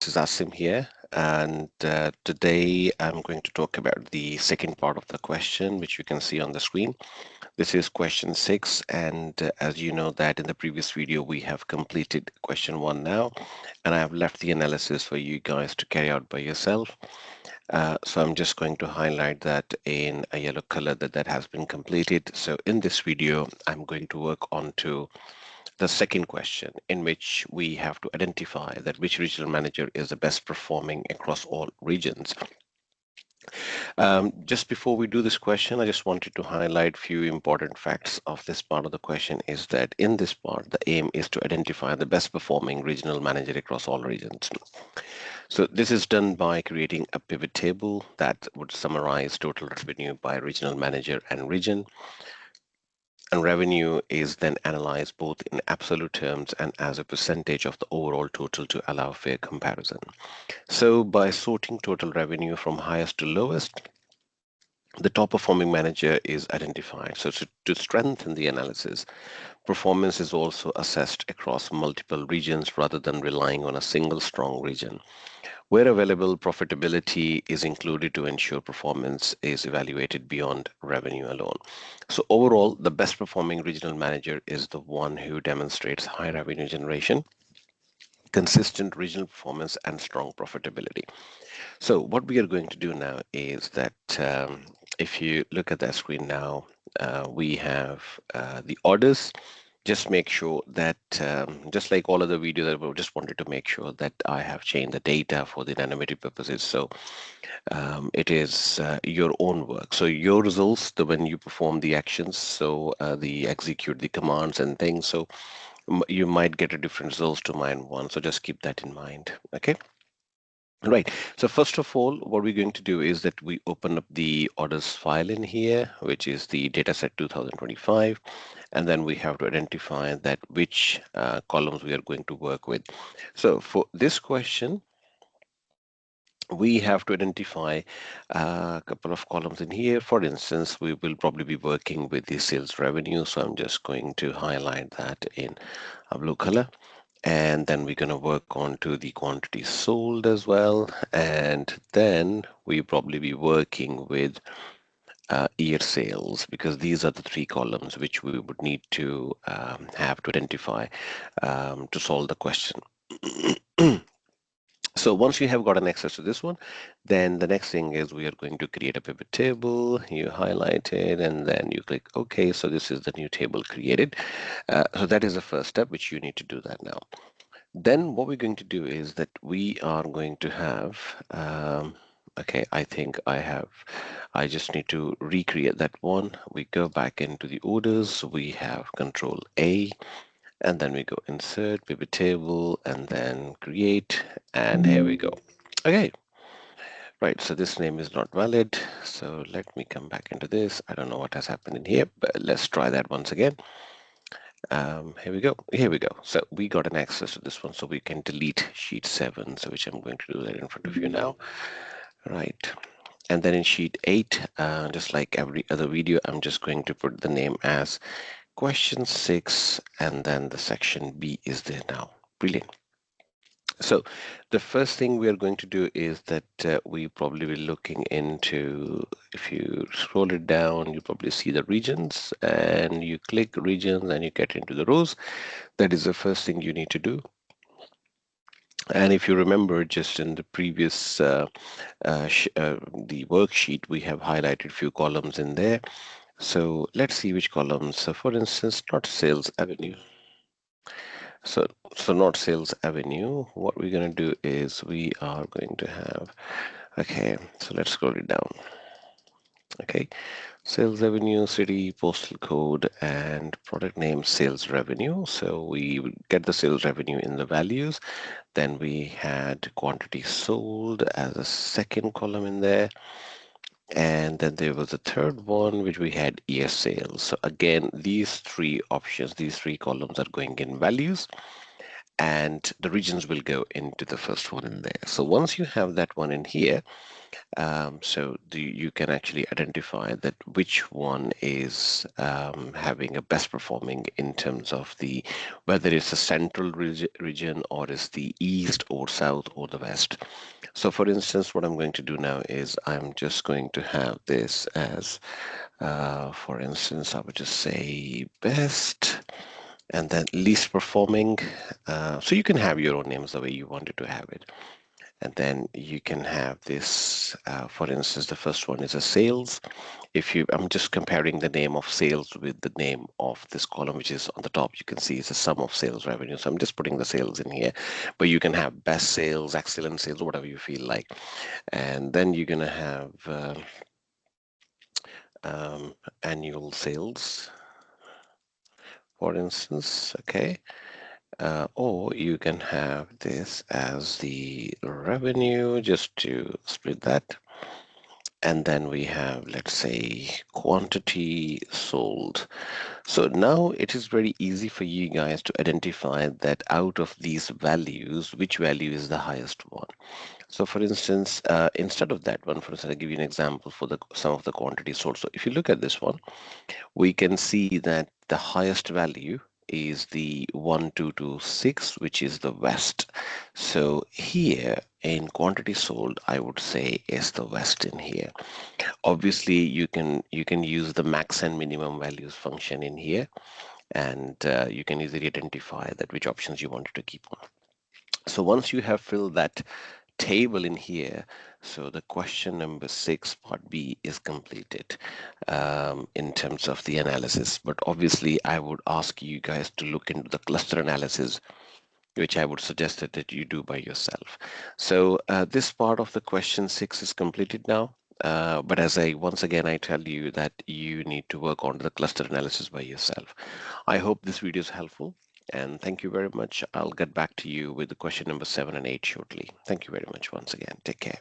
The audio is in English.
this is Asim here, and today I'm going to talk about the second part of the question, which you can see on the screen. This is question 6, and as you know that in the previous video we have completed question 1 now, and I have left the analysis for you guys to carry out by yourself. So I'm just going to highlight that in a yellow color that has been completed. So in this video, I'm going to work on to the second question, in which we have to identify that which regional manager is the best performing across all regions. Just before we do this question, I just wanted to highlight few important facts of this part of the question is that in this part, the aim is to identify the best performing regional manager across all regions. So this is done by creating a pivot table that would summarize total revenue by regional manager and region. And revenue is then analyzed both in absolute terms and as a percentage of the overall total to allow fair comparison. So by sorting total revenue from highest to lowest, the top performing manager is identified. So to strengthen the analysis, performance is also assessed across multiple regions rather than relying on a single strong region. Where available, profitability is included to ensure performance is evaluated beyond revenue alone. So overall, the best performing regional manager is the one who demonstrates high revenue generation, consistent regional performance, and strong profitability. So what we are going to do now is that if you look at that screen now, we have the orders. Just make sure that just like all other videos, I just wanted to make sure that I have changed the data for the anonymity purposes. So it is your own work. So your results, when you perform the actions, so the execute the commands and things. So you might get a different results to mine one. So just keep that in mind. Okay. Right. So first of all, what we're going to do is that we open up the orders file in here, which is the dataset 2025. And then we have to identify that which columns we are going to work with. So for this question, we have to identify a couple of columns in here. For instance, we will probably be working with the sales revenue. So I'm just going to highlight that in a blue color. And then we're going to work on to the quantity sold as well. And then we probably be working with year sales, because these are the three columns which we would need to have to identify to solve the question. So once you have gotten access to this one, then the next thing is we are going to create a pivot table. You highlight it and then you click OK. So this is the new table created. So that is the first step, which you need to do that now. Then what we're going to do is that we are going to have, okay, I think I just need to recreate that one. We go back into the orders, we have Control A, and then we go insert, pivot table, and then create, and here we go. Okay, right, so this name is not valid. So let me come back into this. I don't know what has happened in here, but let's try that once again. Here we go. Here we go. So we got an access to this one, so we can delete sheet 7, so which I'm going to do that in front of you now. Right. And then in sheet 8, just like every other video, I'm just going to put the name as question 6, and then the section B is there now. Brilliant. So the first thing we are going to do is that we probably be looking into, if you scroll it down, you probably see the regions, and you click regions and you get into the rows. That is the first thing you need to do. And if you remember, just in the previous the worksheet, we have highlighted few columns in there. So let's see which columns. So for instance, not sales avenue. So not sales avenue. What we're going to do is we are going to have, okay, so let's scroll it down. Okay, sales revenue, city, postal code, and product name, sales revenue. So we get the sales revenue in the values. Then we had quantity sold as a second column in there. And then there was a third one, which we had year sales. So again, these three options, these three columns are going in values. and the regions will go into the first one in there. So once you have that one in here, you can actually identify that which one is having a best performing in terms of the whether it's a central region or is the east or south or the west. So for instance, what I'm going to do now is I'm just going to have this as for instance, I would just say best and then least performing. So you can have your own names the way you wanted to have it. And then you can have this, for instance, the first one is a sales. I'm just comparing the name of sales with the name of this column, which is on the top. You can see it's a sum of sales revenue. So I'm just putting the sales in here, but you can have best sales, excellent sales, whatever you feel like. And then you're going to have annual sales, for instance, okay. Or you can have this as the revenue, just to split that. And then we have, let's say, quantity sold. So now it is very easy for you guys to identify that out of these values, which value is the highest one. So for instance, instead of that one, for instance, I'll give you an example for some of the quantity sold. So if you look at this one, we can see that the highest value is the 1226, which is the west. So here in quantity sold, I would say is the west in here. Obviously, you can use the max and minimum values function in here, and you can easily identify that which options you wanted to keep on. So once you have filled that table in here, so the question number 6 part B is completed in terms of the analysis. But obviously I would ask you guys to look into the cluster analysis, which I would suggest that you do by yourself. So this part of the question 6 is completed now. But as once again I tell you that you need to work on the cluster analysis by yourself. I hope this video is helpful, and thank you very much. I'll get back to you with the question number 7 and 8 shortly. Thank you very much once again. Take care.